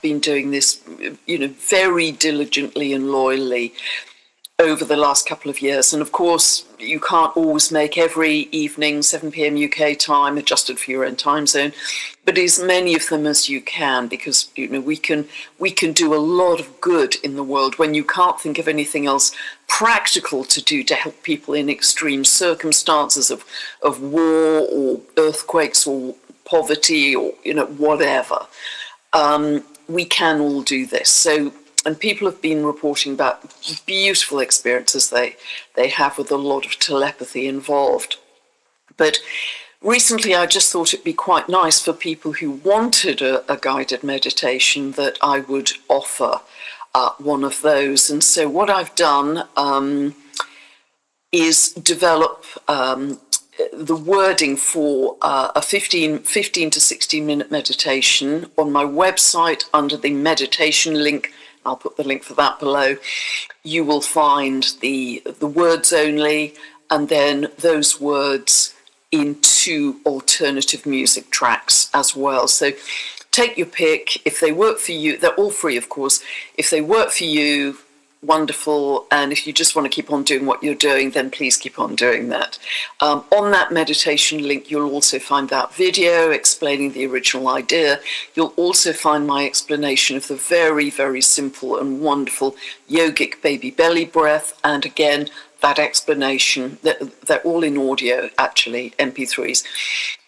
been doing this, very diligently and loyally over the last couple of years. And of course, you can't always make every evening 7 p.m. UK time adjusted for your own time zone, but as many of them as you can, because we can do a lot of good in the world when you can't think of anything else practical to do to help people in extreme circumstances of war or earthquakes or poverty or whatever. We can all do this. And people have been reporting about beautiful experiences they have with a lot of telepathy involved. But recently I just thought it'd be quite nice for people who wanted a guided meditation that I would offer one of those. And so what I've done is develop the wording for a 15 to 16 minute meditation on my website under the meditation link. I'll put the link for that below. You will find the words only, and then those words in 2 alternative music tracks as well. So take your pick. If they work for you, they're all free, of course. If they work for you, wonderful. And if you just want to keep on doing what you're doing, then please keep on doing that. On that meditation link, you'll also find that video explaining the original idea. You'll also find my explanation of the very, very simple and wonderful yogic baby belly breath. And again, that explanation, they're all in audio, actually, MP3s.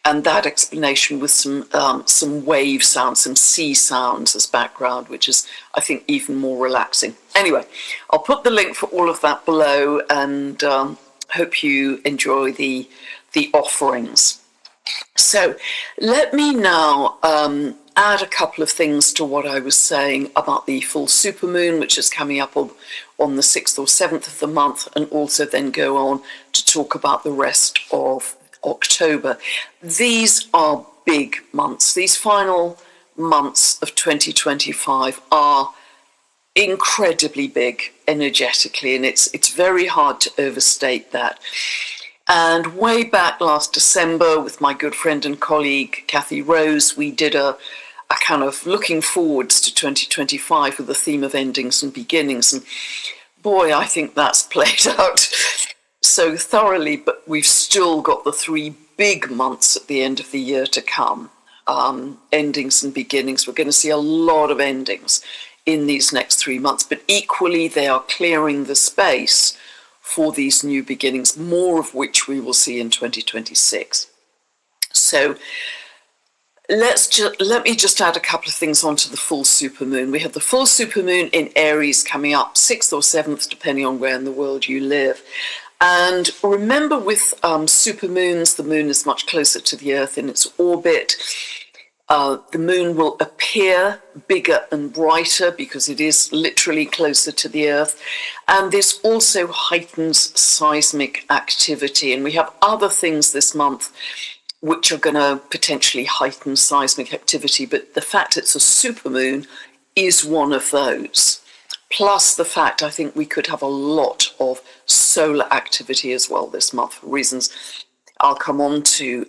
And that explanation with some wave sounds, some sea sounds as background, which is, I think, even more relaxing. Anyway, I'll put the link for all of that below, and hope you enjoy the offerings. So let me now add a couple of things to what I was saying about the full supermoon, which is coming up on the 6th or 7th of the month, and also then go on to talk about the rest of October. These are big months. These final months of 2025 are incredibly big energetically, and it's very hard to overstate that. And way back last December, with my good friend and colleague Kathy Rose, we did a kind of looking forwards to 2025 with the theme of endings and beginnings. And boy, I think that's played out so thoroughly, but we've still got the 3 big months at the end of the year to come. Endings and beginnings. We're going to see a lot of endings in these next 3 months, but equally they are clearing the space for these new beginnings, more of which we will see in 2026. So let me just add a couple of things onto the full supermoon. We have the full supermoon in Aries coming up 6th or 7th, depending on where in the world you live. And remember, with supermoons, the moon is much closer to the Earth in its orbit. The moon will appear bigger and brighter because it is literally closer to the Earth. And this also heightens seismic activity. And we have other things this month which are going to potentially heighten seismic activity. But the fact it's a supermoon is one of those. Plus the fact I think we could have a lot of solar activity as well this month, for reasons I'll come on to.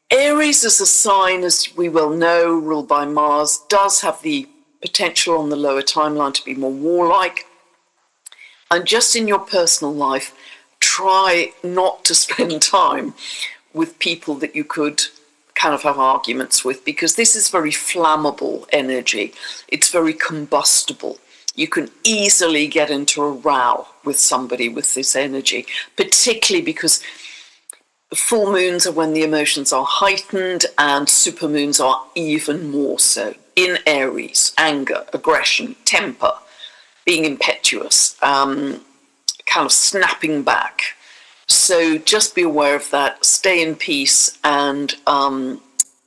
Aries is a sign, as we well know, ruled by Mars, does have the potential on the lower timeline to be more warlike. And just in your personal life, try not to spend time with people that you could kind of have arguments with, because this is very flammable energy. It's very combustible. You can easily get into a row with somebody with this energy, particularly because full moons are when the emotions are heightened, and supermoons are even more so. In Aries, anger, aggression, temper, being impetuous, kind of snapping back. So just be aware of that, stay in peace, and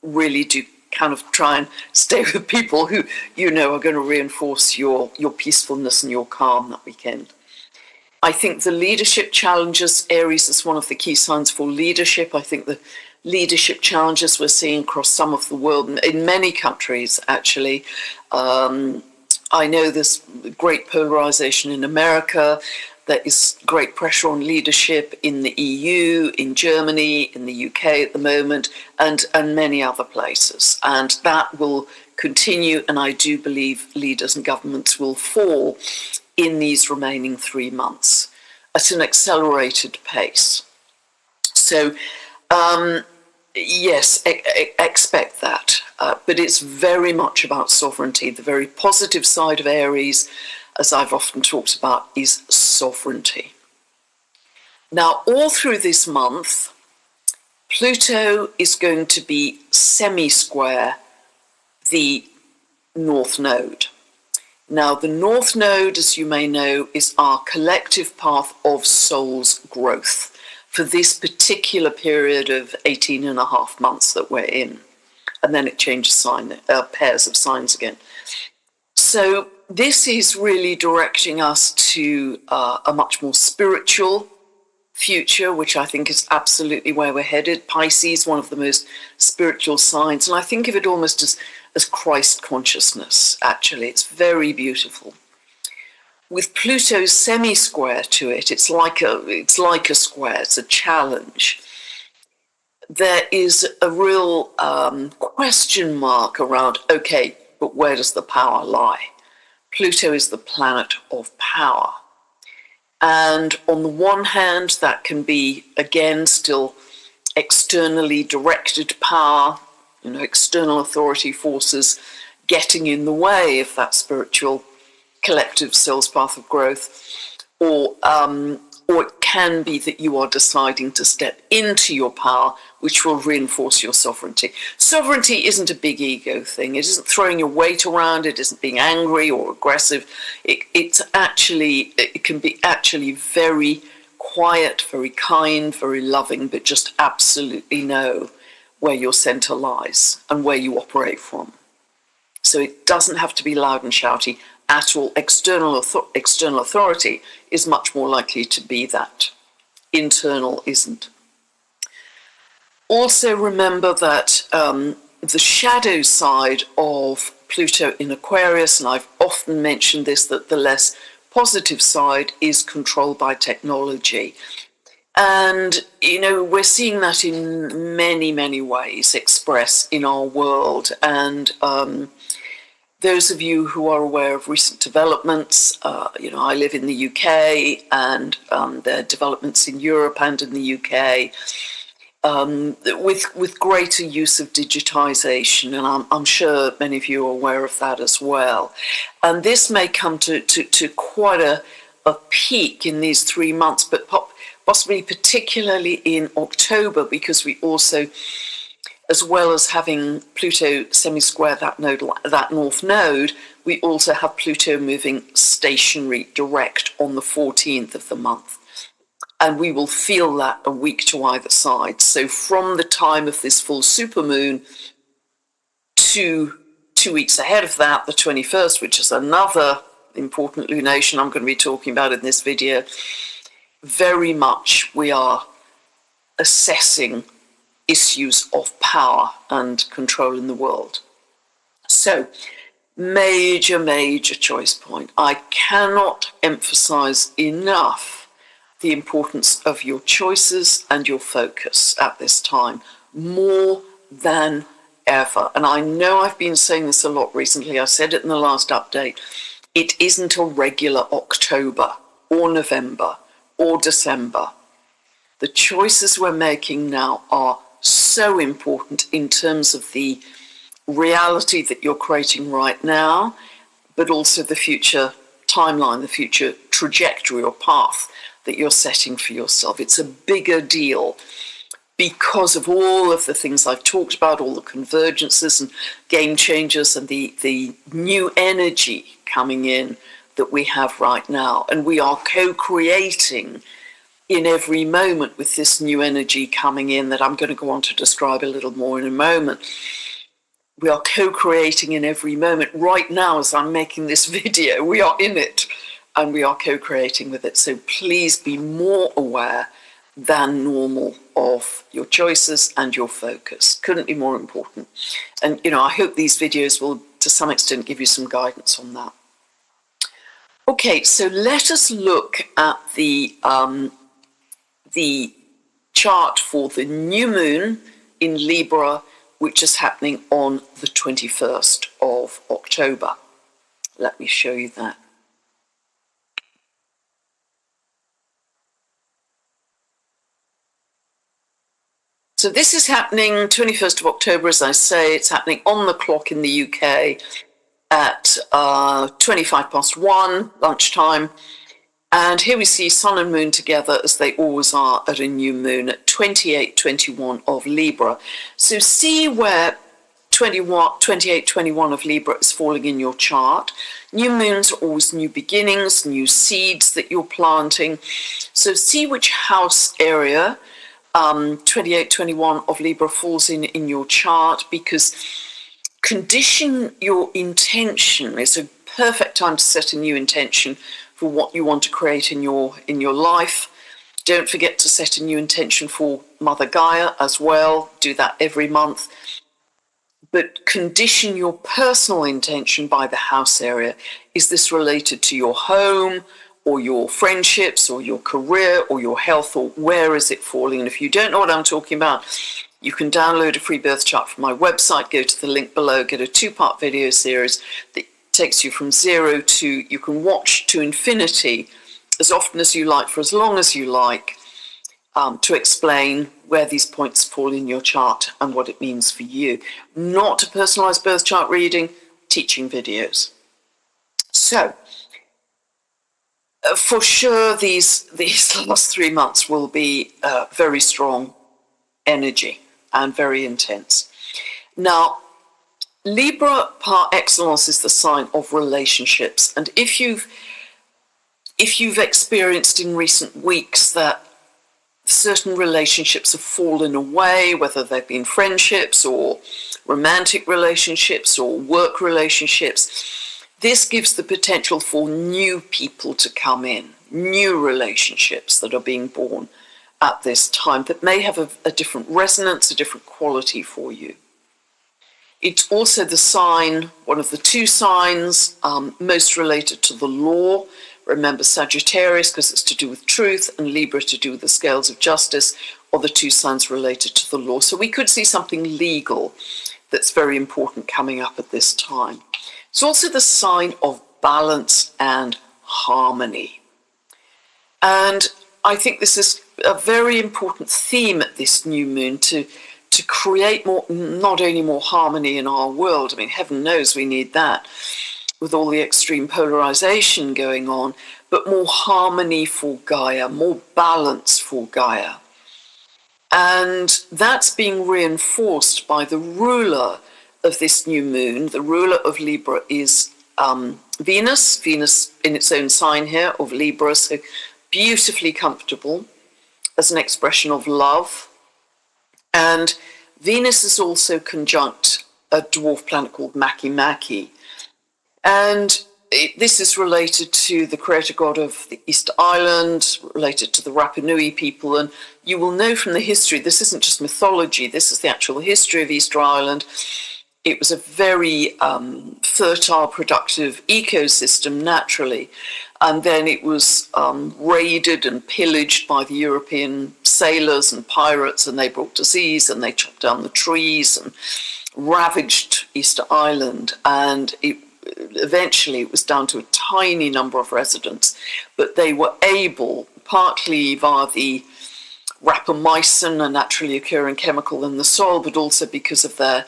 really do kind of try and stay with people who are going to reinforce your peacefulness and your calm that weekend. I think the leadership challenges, Aries is one of the key signs for leadership. I think the leadership challenges we're seeing across some of the world, in many countries actually. I know there's great polarization in America. There is great pressure on leadership in the EU, in Germany, in the UK at the moment, and many other places. And that will continue, and I do believe leaders and governments will fall in these remaining 3 months at an accelerated pace. So, yes, expect that. But it's very much about sovereignty. The very positive side of Aries, as I've often talked about, is sovereignty. Now, all through this month, Pluto is going to be semi-square the North Node. Now, the North Node, as you may know, is our collective path of soul's growth for this particular period of 18 and a half months that we're in. And then it changes pairs of signs again. So this is really directing us to a much more spiritual future, which I think is absolutely where we're headed. Pisces, one of the most spiritual signs, and I think of it almost as Christ consciousness, actually. It's very beautiful. With Pluto semi-square to it, it's like a square, it's a challenge. There is a real question mark around, okay, but where does the power lie? Pluto is the planet of power. And on the one hand, that can be, again, still externally directed power, external authority forces getting in the way of that spiritual collective soul's path of growth, or it can be that you are deciding to step into your power, which will reinforce your sovereignty. Sovereignty isn't a big ego thing. It isn't throwing your weight around. It isn't being angry or aggressive. It can be actually very quiet, very kind, very loving, but just absolutely know where your center lies and where you operate from. So it doesn't have to be loud and shouty at all. External authority is much more likely to be that. Internal isn't. Also remember that the shadow side of Pluto in Aquarius, and I've often mentioned this, that the less positive side is controlled by technology. And, we're seeing that in many, many ways expressed in our world. And those of you who are aware of recent developments, I live in the UK, and there are developments in Europe and in the UK with greater use of digitization, and I'm sure many of you are aware of that as well. And this may come to quite a peak in these 3 months, but possibly particularly in October, because we also, as well as having Pluto semi-square that North Node, we also have Pluto moving stationary direct on the 14th of the month. And we will feel that a week to either side. So from the time of this full supermoon to 2 weeks ahead of that, the 21st, which is another important lunation I'm going to be talking about in this video, very much we are assessing issues of power and control in the world. So, major choice point. I cannot emphasize enough the importance of your choices and your focus at this time, more than ever. And I know I've been saying this a lot recently. I said it in the last update. It isn't a regular October or November or December. The choices we're making now are so important in terms of the reality that you're creating right now, but also the future timeline, the future trajectory or path that you're setting for yourself. It's a bigger deal because of all of the things I've talked about, all the convergences and game changers and the new energy coming in that we have right now. And we are co-creating in every moment with this new energy coming in that I'm going to go on to describe a little more in a moment. We are co-creating in every moment. Right now, as I'm making this video, we are in it and we are co-creating with it. So please be more aware than normal of your choices and your focus. Couldn't be more important. And, I hope these videos will, to some extent, give you some guidance on that. Okay, so let us look at the chart for the new moon in Libra, which is happening on the 21st of October. Let me show you that. So this is happening 21st of October, as I say. It's happening on the clock in the UK at 1:25 lunchtime. And here we see sun and moon together, as they always are at a new moon, at 28:21 of Libra. So see where 28:21 of Libra is falling in your chart. New moons are always new beginnings, new seeds that you're planting. So see which house area 28:21 of Libra falls in your chart, because condition your intention. It's a perfect time to set a new intention for what you want to create in your life. Don't forget to set a new intention for Mother Gaia as well. Do that every month. But condition your personal intention by the house area. Is this related to your home, or your friendships, or your career, or your health, or where is it falling? And if you don't know what I'm talking about, you can download a free birth chart from my website. Go to the link below, get a 2-part video series that takes you from 0 to, you can watch to infinity as often as you like, for as long as you like, to explain where these points fall in your chart and what it means for you. Not a personalized birth chart reading, teaching videos. So, for sure, these last 3 months will be very strong energy and very intense. Now, Libra par excellence is the sign of relationships, and if you've experienced in recent weeks that certain relationships have fallen away, whether they've been friendships or romantic relationships or work relationships, this gives the potential for new people to come in, new relationships that are being born at this time that may have a different resonance, a different quality for you. It's also the sign, one of the 2 signs most related to the law. Remember, Sagittarius, because it's to do with truth, and Libra to do with the scales of justice, are the 2 signs related to the law. So we could see something legal that's very important coming up at this time. It's also the sign of balance and harmony. And I think this is a very important theme at this new moon, to create more, not only more harmony in our world. I mean, heaven knows we need that with all the extreme polarization going on, but more harmony for Gaia, more balance for Gaia. And that's being reinforced by the ruler of this new moon. The ruler of Libra is Venus in its own sign here of Libra, so beautifully comfortable as an expression of love. And Venus is also conjunct a dwarf planet called Makemake. And this is related to the creator god of the Easter Island, related to the Rapa Nui people. And you will know from the history, this isn't just mythology, this is the actual history of Easter Island. It was a very fertile, productive ecosystem naturally. And then it was raided and pillaged by the European sailors and pirates, and they brought disease, and they chopped down the trees and ravaged Easter Island. And eventually it was down to a tiny number of residents, but they were able, partly via the rapamycin, a naturally occurring chemical in the soil, but also because of their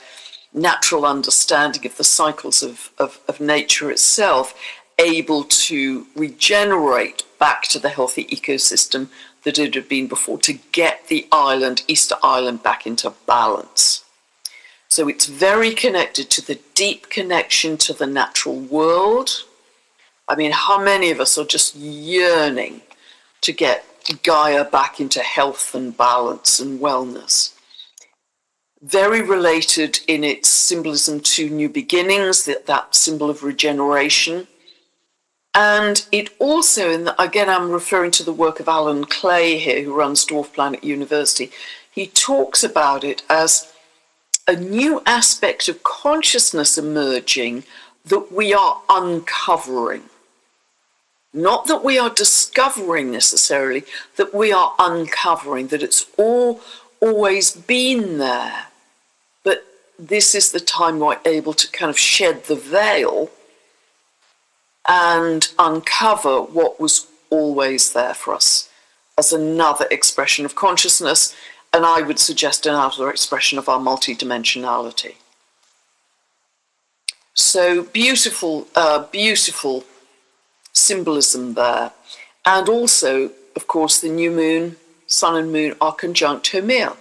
natural understanding of the cycles of nature itself, able to regenerate back to the healthy ecosystem that it had been before, to get the island, Easter Island, back into balance. So it's very connected to the deep connection to the natural world. I mean, how many of us are just yearning to get Gaia back into health and balance and wellness? Very related in its symbolism to new beginnings, that symbol of regeneration. And it also, again, I'm referring to the work of Alan Clay here, who runs Dwarf Planet University. He talks about it as a new aspect of consciousness emerging that we are uncovering. Not that we are discovering necessarily, that we are uncovering, that it's always been there. But this is the time we're able to kind of shed the veil and uncover what was always there for us as another expression of consciousness, and I would suggest another expression of our multidimensionality. So beautiful, beautiful symbolism there. And also, of course, the new moon, sun and moon are conjunct Homea.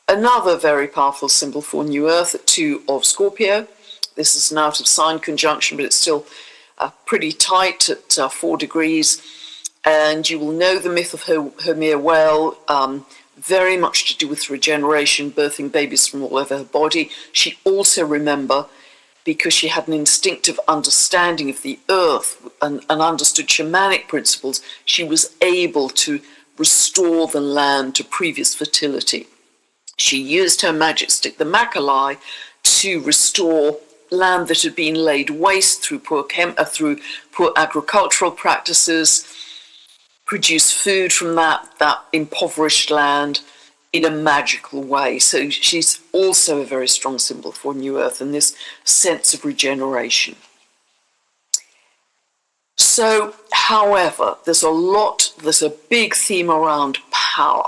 Another very powerful symbol for New Earth at 2 of Scorpio. This is an out of sign conjunction, but it's still pretty tight at 4 degrees. And you will know the myth of Homea well, very much to do with regeneration, birthing babies from all over her body. She also, remember, because she had an instinctive understanding of the earth and understood shamanic principles, she was able to restore the land to previous fertility. She used her magic stick, the Makalai, to restore land that had been laid waste through poor agricultural practices, produce food from that impoverished land in a magical way. So she's also a very strong symbol for New Earth and this sense of regeneration. So, however, there's a big theme around power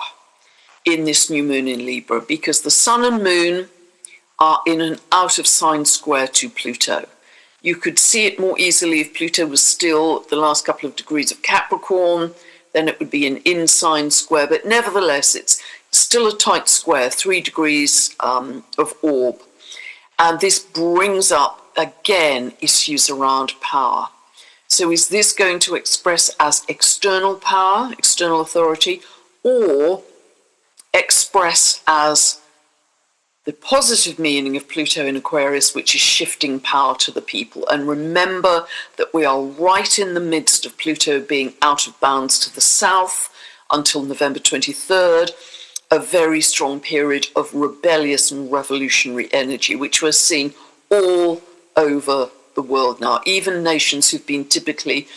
in this new moon in Libra, because the sun and moon are in an out of sign square to Pluto. You could see it more easily if Pluto was still the last couple of degrees of Capricorn, then it would be an in sign square, but nevertheless it's still a tight square, 3 degrees of orb. And this brings up, again, issues around power. So is this going to express as external power, external authority, or express as the positive meaning of Pluto in Aquarius, which is shifting power to the people? And remember that we are right in the midst of Pluto being out of bounds to the south until November 23rd, a very strong period of rebellious and revolutionary energy, which we're seeing all over the world now. Even nations who've been typically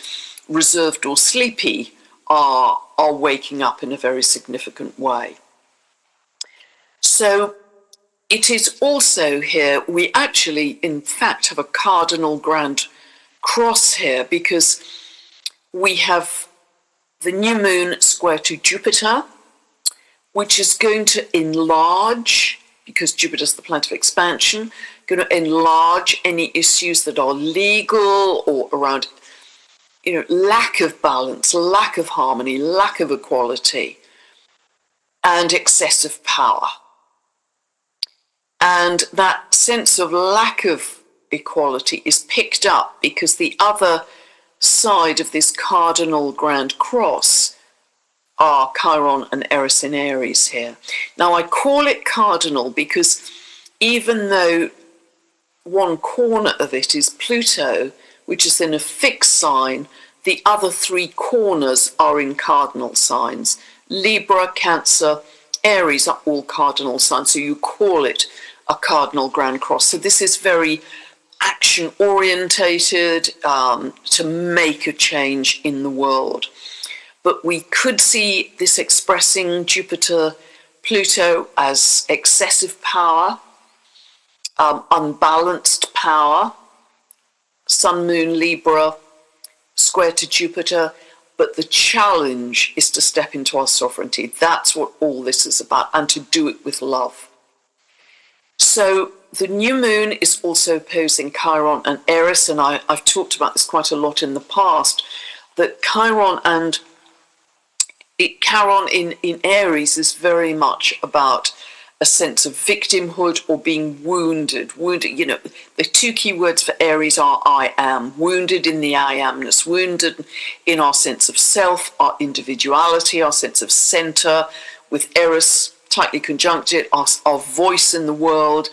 reserved or sleepy are waking up in a very significant way. So it is also here, we actually, in fact, have a cardinal grand cross here, because we have the new moon square to Jupiter, which is going to enlarge, because Jupiter's the planet of expansion, going to enlarge any issues that are legal or around, lack of balance, lack of harmony, lack of equality, and excessive power. And that sense of lack of equality is picked up because the other side of this cardinal grand cross are Chiron and Eris in Aries here. Now, I call it cardinal because even though one corner of it is Pluto, which is in a fixed sign, the other 3 corners are in cardinal signs. Libra, Cancer, Aries are all cardinal signs, so you call it a cardinal grand cross. So this is very action orientated, to make a change in the world. But we could see this expressing Jupiter, Pluto as excessive power, unbalanced power, Sun, Moon, Libra, square to Jupiter. But the challenge is to step into our sovereignty. That's what all this is about, and to do it with love. So the new moon is also opposing Chiron and Eris, and I've talked about this quite a lot in the past, that Chiron in Aries is very much about a sense of victimhood or being wounded. The 2 key words for Aries are I am, wounded in the I amness, wounded in our sense of self, our individuality, our sense of center, with Eris tightly conjuncted, our voice in the world.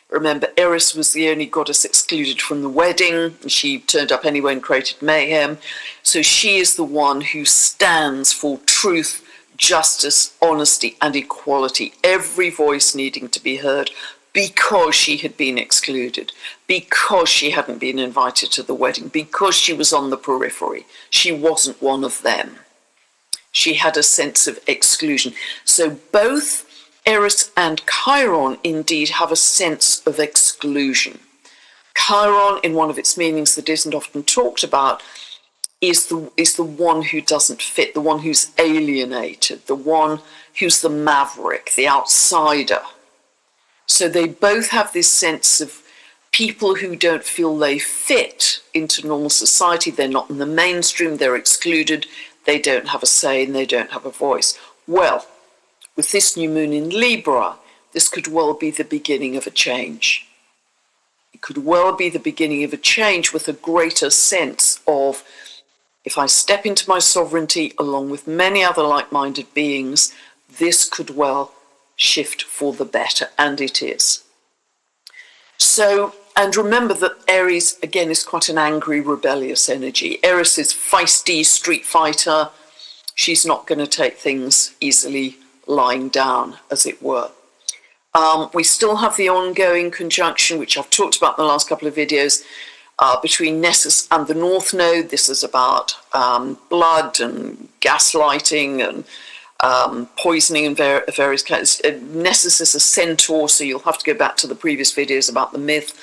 Remember, Eris was the only goddess excluded from the wedding. She turned up anyway and created mayhem. So she is the one who stands for truth, justice, honesty, and equality. Every voice needing to be heard, because she had been excluded, because she hadn't been invited to the wedding, because she was on the periphery. She wasn't one of them. She had a sense of exclusion. So both Eris and Chiron indeed have a sense of exclusion. Chiron, in one of its meanings that isn't often talked about, is the one who doesn't fit, the one who's alienated, the one who's the maverick, the outsider. So they both have this sense of people who don't feel they fit into normal society. They're not in the mainstream, they're excluded, they don't have a say and they don't have a voice. Well, with this new moon in Libra, this could well be the beginning of a change. It could well be the beginning of a change with a greater sense of, if I step into my sovereignty along with many other like-minded beings, this could well shift for the better, and it is. So, and remember that Aries, again, is quite an angry, rebellious energy. Eris is feisty, street fighter. She's not going to take things easily lying down, as it were. We still have the ongoing conjunction, which I've talked about in the last couple of videos, between Nessus and the North Node. This is about blood and gaslighting and poisoning and various kinds. Nessus is a centaur, so you'll have to go back to the previous videos about the myth.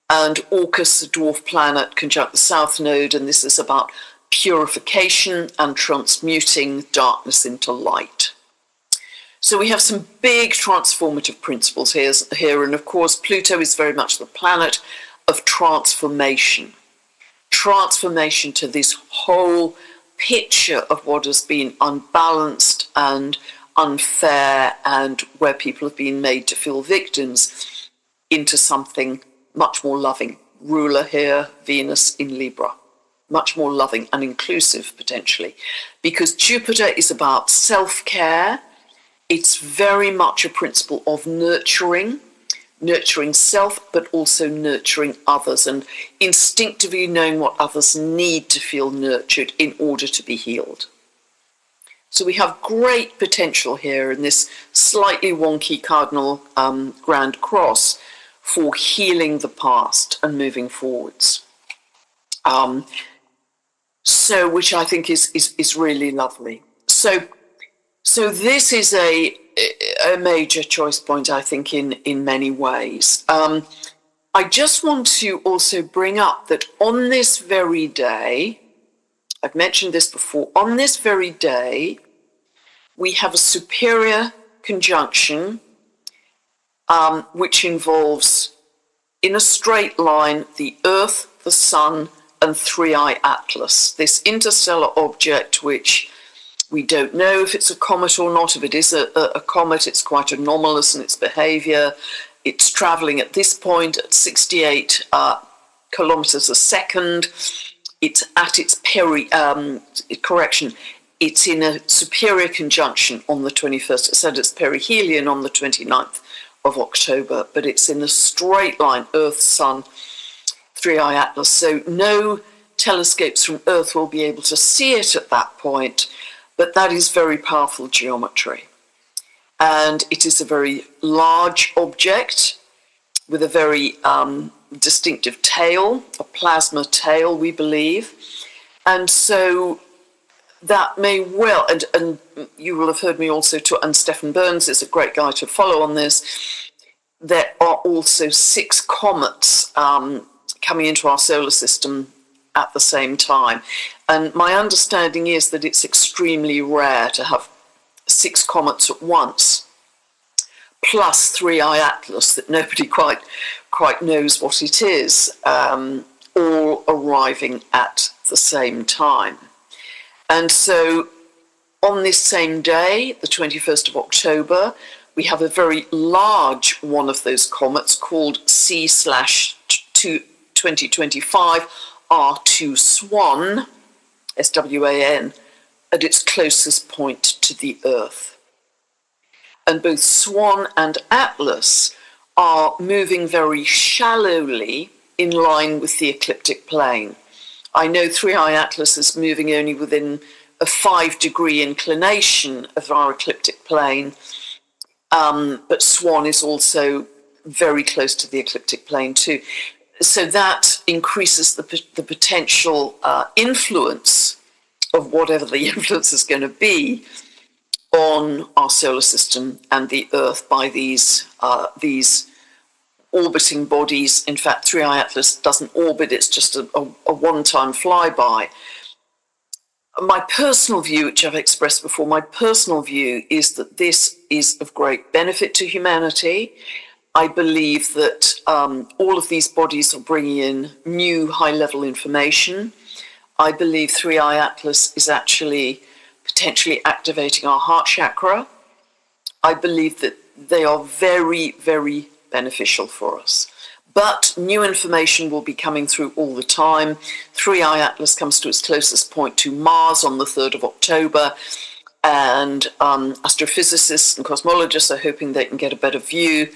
And Orcus, the dwarf planet, conjunct the South Node, and this is about purification and transmuting darkness into light. So we have some big transformative principles here, and of course Pluto is very much the planet of transformation. Transformation to this whole picture of what has been unbalanced and unfair and where people have been made to feel victims into something much more loving. Ruler here, Venus in Libra. Much more loving and inclusive, potentially. Because Jupiter is about self-care. It's very much a principle of nurturing self, but also nurturing others and instinctively knowing what others need to feel nurtured in order to be healed. So we have great potential here in this slightly wonky cardinal grand cross for healing the past and moving forwards. So, which I think is really lovely. So this is a major choice point, I think, in many ways. I just want to also bring up that on this very day, I've mentioned this before, on this very day, we have a superior conjunction, which involves, in a straight line, the Earth, the Sun, and Three-Eye Atlas, this interstellar object which we don't know if it's a comet or not. If it is a comet, it's quite anomalous in its behavior. It's traveling at this point at 68 kilometers a second. It's at its it's in a superior conjunction on the 21st. It said it's perihelion on the 29th of October, but it's in a straight line, Earth, Sun, Three-Eye Atlas. So no telescopes from Earth will be able to see it at that point, but that is very powerful geometry. And it is a very large object with a very distinctive tail, a plasma tail, we believe. And so that may well, and you will have heard me also talk, and Stephen Burns is a great guy to follow on this. There are also 6 comets coming into our solar system at the same time. And my understanding is that it's extremely rare to have 6 comets at once, plus Three-Eye Atlas that nobody quite knows what it is, all arriving at the same time. And so on this same day, the 21st of October, we have a very large one of those comets called C/2025 R2 Swan, SWAN, at its closest point to the Earth. And both Swan and Atlas are moving very shallowly in line with the ecliptic plane. I know Three-Eye Atlas is moving only within a 5-degree inclination of our ecliptic plane, but Swan is also very close to the ecliptic plane too. So that increases the potential influence of whatever the influence is going to be on our solar system and the Earth by these orbiting bodies. In fact, 3i Atlas doesn't orbit, it's just a one-time flyby. My personal view, which I've expressed before, my personal view is that this is of great benefit to humanity. I believe that all of these bodies are bringing in new high-level information. I believe 3i Atlas is actually potentially activating our heart chakra. I believe that they are very, very beneficial for us. But new information will be coming through all the time. 3i Atlas comes to its closest point to Mars on the 3rd of October, and astrophysicists and cosmologists are hoping they can get a better view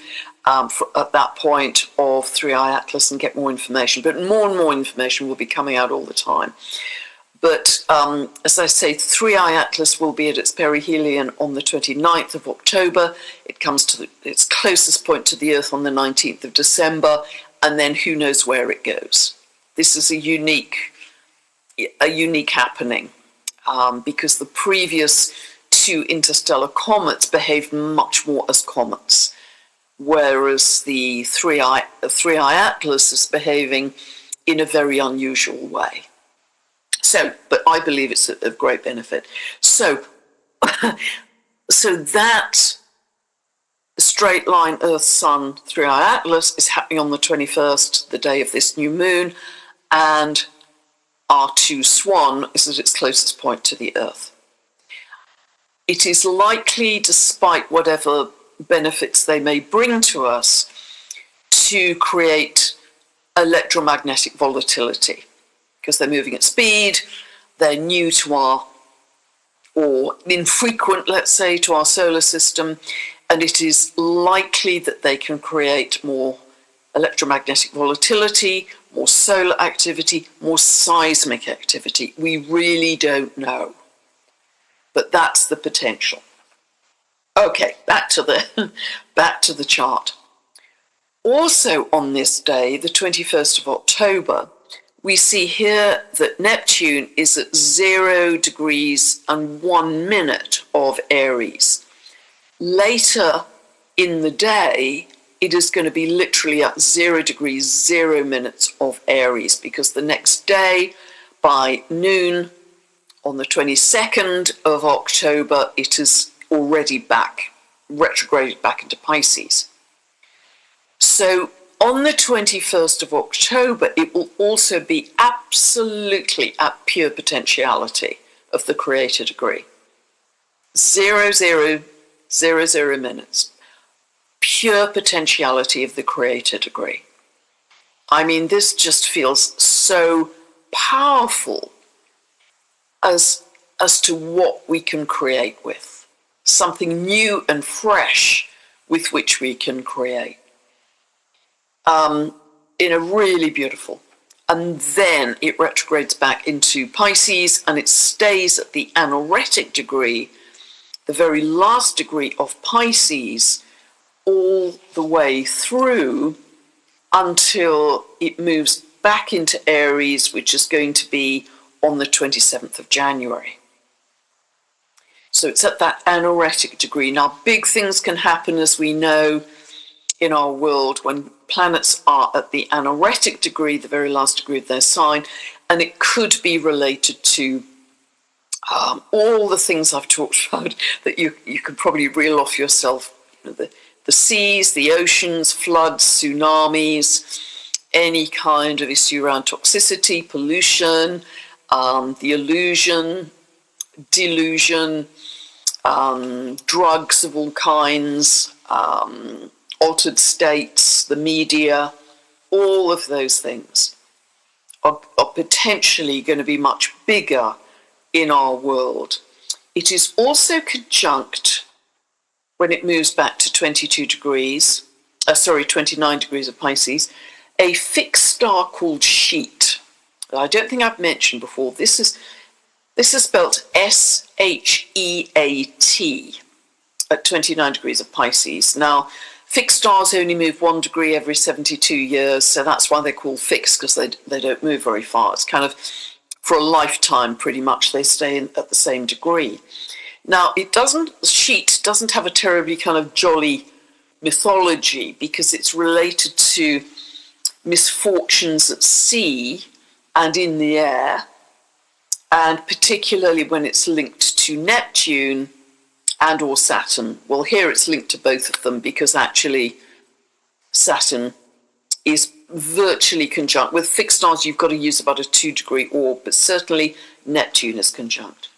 at that point of 3i Atlas and get more information. But more and more information will be coming out all the time. But as I say, 3i Atlas will be at its perihelion on the 29th of October. It comes to its closest point to the Earth on the 19th of December, and then who knows where it goes. This is a unique happening because the previous two interstellar comets behaved much more as comets, whereas the 3i Atlas is behaving in a very unusual way. So, but I believe it's of great benefit. So that straight line Earth-Sun 3i Atlas is happening on the 21st, the day of this new moon, and R2 Swan is at its closest point to the Earth. It is likely, despite whatever benefits they may bring to us, to create electromagnetic volatility, because they're moving at speed, they're new to our, or infrequent, let's say, to our solar system, and it is likely that they can create more electromagnetic volatility, more solar activity, more seismic activity. We really don't know, but that's the potential. Okay, back to the chart. Also on this day, the 21st of October, we see here that Neptune is at 0 degrees and 1 minute of Aries. Later in the day, it is going to be literally at 0 degrees, 0 minutes of Aries, because the next day, by noon on the 22nd of October, it is already retrograded back into Pisces. So on the 21st of October, it will also be absolutely at pure potentiality of the creator degree. 0, 0, 0, 0 minutes. Pure potentiality of the creator degree. I mean, this just feels so powerful as to what we can create with. Something new and fresh with which we can create. In a really beautiful. And then it retrogrades back into Pisces and it stays at the anoretic degree, the very last degree of Pisces, all the way through until it moves back into Aries, which is going to be on the 27th of January. So it's at that anoretic degree. Now, big things can happen, as we know, in our world when planets are at the anoretic degree, the very last degree of their sign, and it could be related to all the things I've talked about that you could probably reel off yourself. The seas, the oceans, floods, tsunamis, any kind of issue around toxicity, pollution, the illusion, delusion, drugs of all kinds, altered states, the media, all of those things are potentially going to be much bigger in our world. It is also conjunct, when it moves back to 29 degrees of Pisces, a fixed star called Sheet. I don't think I've mentioned before. This is spelled S-H-E-A-T at 29 degrees of Pisces. Now, Fixed stars only move 1 degree every 72 years, so that's why they're called fixed, because they don't move very far. It's kind of for a lifetime, pretty much, they stay at the same degree. Now, the sheet doesn't have a terribly kind of jolly mythology, because it's related to misfortunes at sea and in the air, and particularly when it's linked to Neptune and or Saturn. Well, here it's linked to both of them, because actually Saturn is virtually conjunct. With fixed stars, you've got to use about a 2-degree orb, but certainly Neptune is conjunct.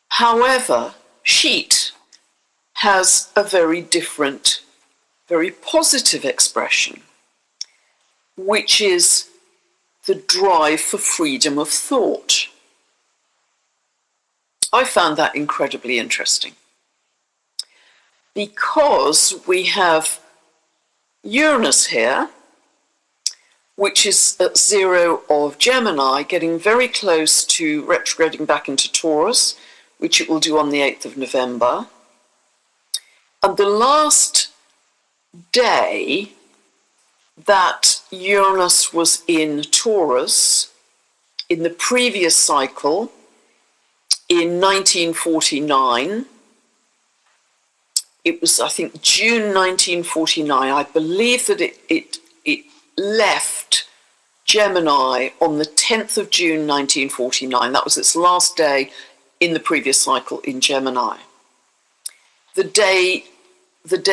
However, sheet has a very different, very positive expression, which is the drive for freedom of thought. I found that incredibly interesting, because we have Uranus here, which is at 0 of Gemini, getting very close to retrograding back into Taurus, which it will do on the 8th of November. And the last day that Uranus was in Taurus in the previous cycle, in 1949, it was, I think, June 1949. I believe that it left Gemini on the 10th of June 1949. That was its last day in the previous cycle in Gemini. The day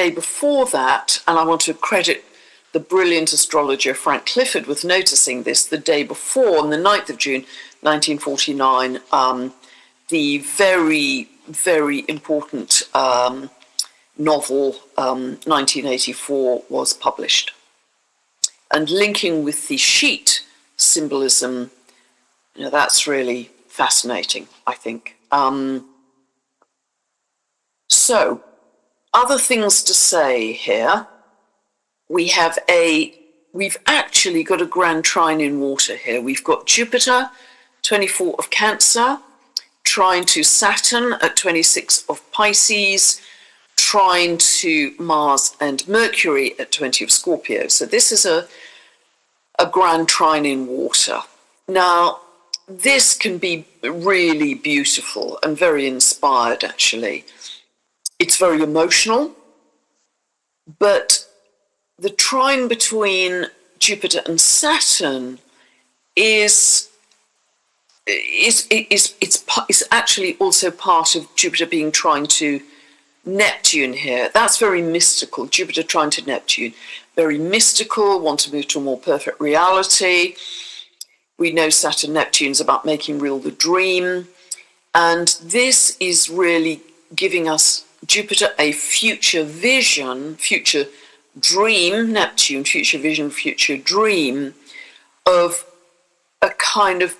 before that, and I want to credit the brilliant astrologer Frank Clifford with noticing this, the day before, on the 9th of June 1949, the very, very important novel 1984 was published. And linking with the sheet symbolism, that's really fascinating, I think. So, other things to say here. We've actually got a grand trine in water here. We've got Jupiter, 24 of Cancer, trine to Saturn at 26 of Pisces, trine to Mars and Mercury at 20 of Scorpio. So this is a grand trine in water. Now, this can be really beautiful and very inspired, actually. It's very emotional, but the trine between Jupiter and Saturn is actually also part of Jupiter being trine to Neptune here. That's very mystical. Jupiter trine to Neptune, very mystical, want to move to a more perfect reality. We know Saturn Neptune's about making real the dream. And this is really giving us Jupiter a future vision, future dream, Neptune, future vision, future dream of a kind of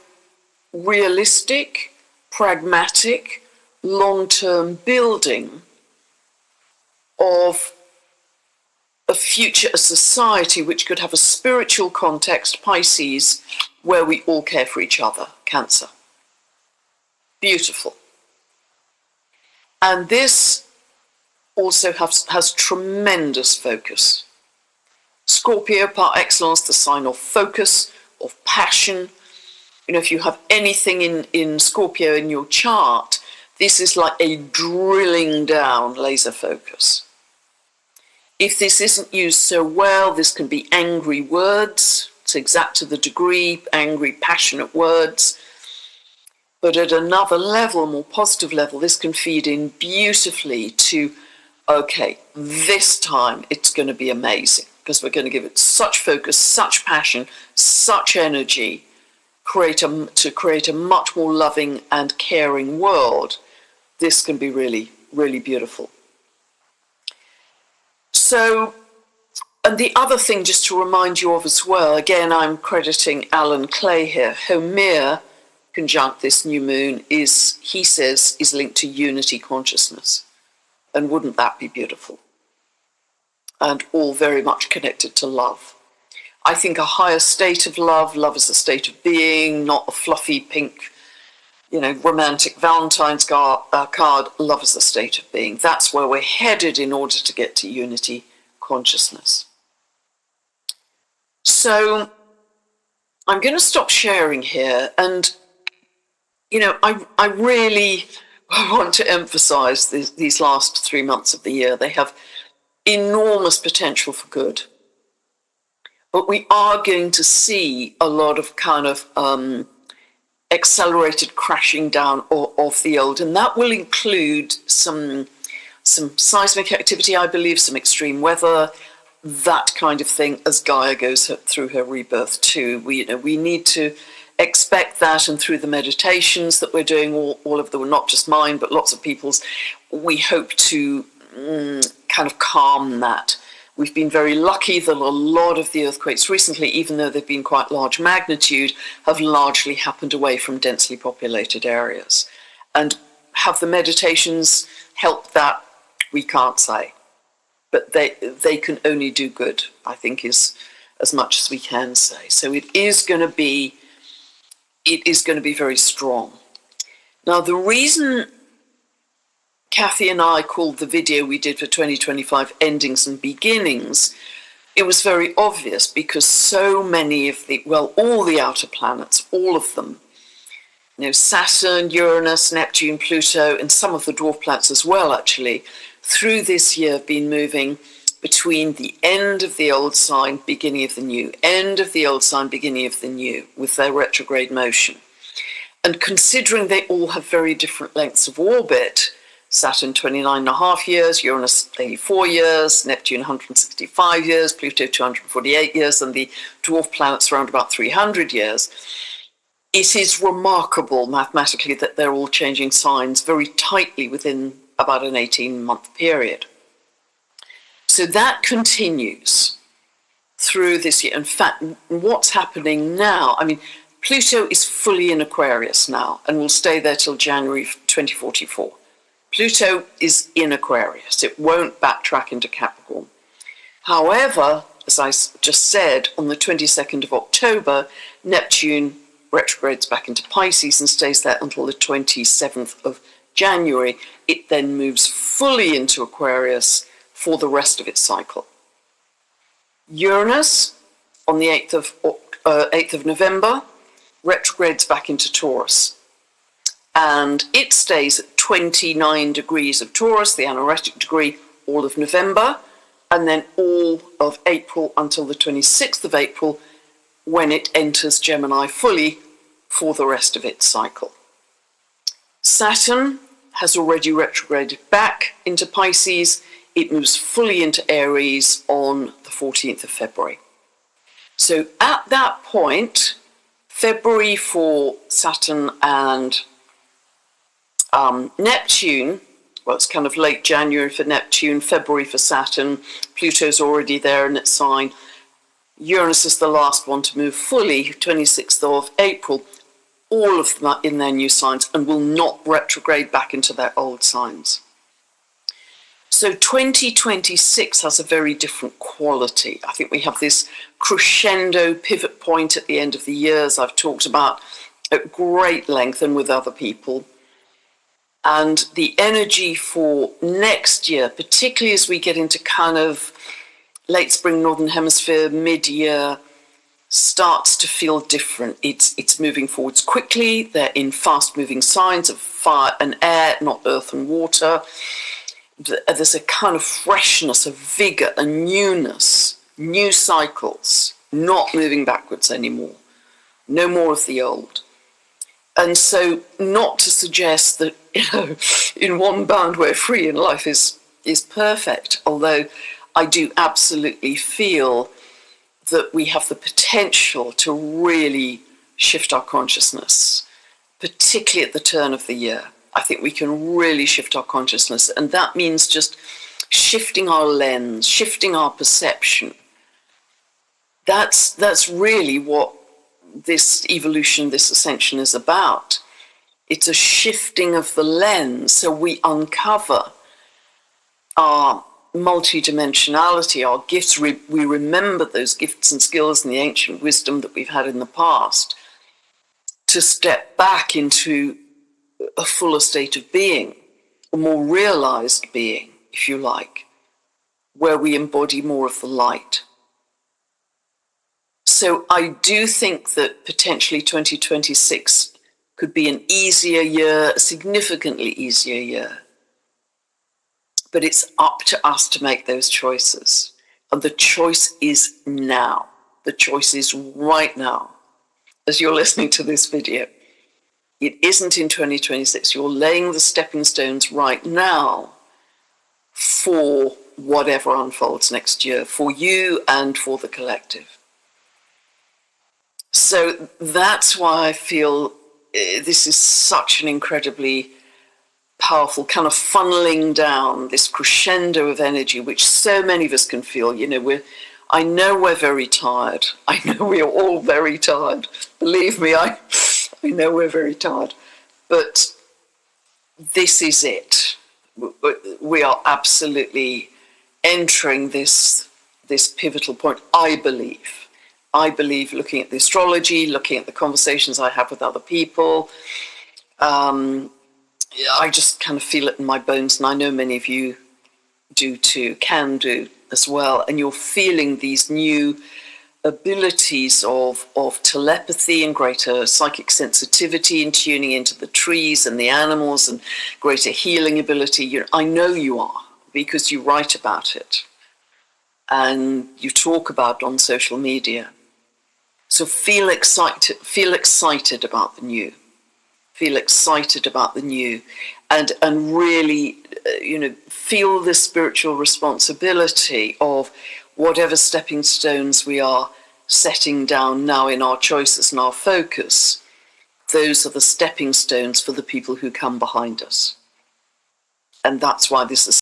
realistic, pragmatic, long-term building of a future, a society which could have a spiritual context, Pisces, where we all care for each other, Cancer. Beautiful. And this also has tremendous focus. Scorpio, par excellence, the sign of focus, of passion. If you have anything in Scorpio in your chart, this is like a drilling down laser focus. If this isn't used so well, this can be angry words. It's exact to the degree, angry, passionate words. But at another level, more positive level, this can feed in beautifully to, okay, this time it's going to be amazing, because we're going to give it such focus, such passion, such energy, to create a much more loving and caring world. This can be really, really beautiful. So, and the other thing just to remind you of as well, again, I'm crediting Alan Clay here, Homer conjunct this new moon is, he says, is linked to unity consciousness. And wouldn't that be beautiful? And all very much connected to love. I think a higher state of love, love is a state of being, not a fluffy pink, romantic Valentine's card, love is a state of being. That's where we're headed in order to get to unity consciousness. So I'm going to stop sharing here. And, I really want to emphasize these last 3 months of the year. They have enormous potential for good. But we are going to see a lot of kind of accelerated crashing down of the old. And that will include some seismic activity, I believe, some extreme weather, that kind of thing, as Gaia goes through her rebirth too. We need to expect that, and through the meditations that we're doing, all of them, not just mine, but lots of people's, we hope to kind of calm that. We've been very lucky that a lot of the earthquakes recently, even though they've been quite large magnitude, have largely happened away from densely populated areas. And have the meditations helped that? We can't say. But they can only do good, I think, is as much as we can say. So it is going to be very strong. Now, the reason Kathy and I called the video we did for 2025 Endings and Beginnings, it was very obvious, because so many of all the outer planets, all of them, Saturn, Uranus, Neptune, Pluto, and some of the dwarf planets as well, actually, through this year have been moving between the end of the old sign, beginning of the new, end of the old sign, beginning of the new, with their retrograde motion. And considering they all have very different lengths of orbit, Saturn 29.5 years, Uranus 84 years, Neptune 165 years, Pluto 248 years, and the dwarf planets around about 300 years, it is remarkable mathematically that they're all changing signs very tightly within about an 18-month period. So that continues through this year. In fact, what's happening now, Pluto is fully in Aquarius now and will stay there till January 2044. Pluto is in Aquarius. It won't backtrack into Capricorn. However, as I just said, on the 22nd of October, Neptune retrogrades back into Pisces and stays there until the 27th of January. It then moves fully into Aquarius for the rest of its cycle. Uranus, on the 8th of November, retrogrades back into Taurus. And it stays at 29 degrees of Taurus, the anaretic degree, all of November, and then all of April until the 26th of April, when it enters Gemini fully for the rest of its cycle. Saturn has already retrograded back into Pisces. It moves fully into Aries on the 14th of February. So at that point, February for Saturn and Neptune, well, it's kind of late January for Neptune, February for Saturn, Pluto's already there in its sign. Uranus is the last one to move fully, 26th of April. All of them are in their new signs and will not retrograde back into their old signs. So 2026 has a very different quality. I think we have this crescendo pivot point at the end of the year, as I've talked about at great length and with other people. And the energy for next year, particularly as we get into kind of late spring, northern hemisphere, mid-year, starts to feel different. It's moving forwards quickly. They're in fast-moving signs of fire and air, not earth and water. There's a kind of freshness, a vigor, a newness, new cycles, not moving backwards anymore. No more of the old. And so not to suggest that, in one bound we're free and life is perfect, although I do absolutely feel that we have the potential to really shift our consciousness, particularly at the turn of the year. I think we can really shift our consciousness, and that means just shifting our lens, shifting our perception. That's really what this evolution, this ascension is about. It's a shifting of the lens so we uncover our multidimensionality, our gifts. We remember those gifts and skills and the ancient wisdom that we've had in the past to step back into a fuller state of being, a more realized being, if you like. where we embody more of the light. So I do think that potentially 2026 could be an easier year, a significantly easier year. But it's up to us to make those choices. And the choice is now. The choice is right now, as you're listening to this video. It isn't in 2026. You're laying the stepping stones right now for whatever unfolds next year, for you and for the collective. So that's why I feel this is such an incredibly powerful kind of funneling down, this crescendo of energy, which so many of us can feel. You know, I know we're very tired. I know we are all very tired. Believe me, I know we're very tired. But this is it. We are absolutely entering this pivotal point, I believe. I believe, looking at the astrology, looking at the conversations I have with other people, I just kind of feel it in my bones, and I know many of you do too, can do as well. And you're feeling these new abilities of telepathy and greater psychic sensitivity and tuning into the trees and the animals and greater healing ability. I know you are, because you write about it and you talk about it on social media. So feel excited about the new. Feel excited about the new, and really, feel the spiritual responsibility of whatever stepping stones we are setting down now in our choices and our focus. Those are the stepping stones for the people who come behind us. And that's why this is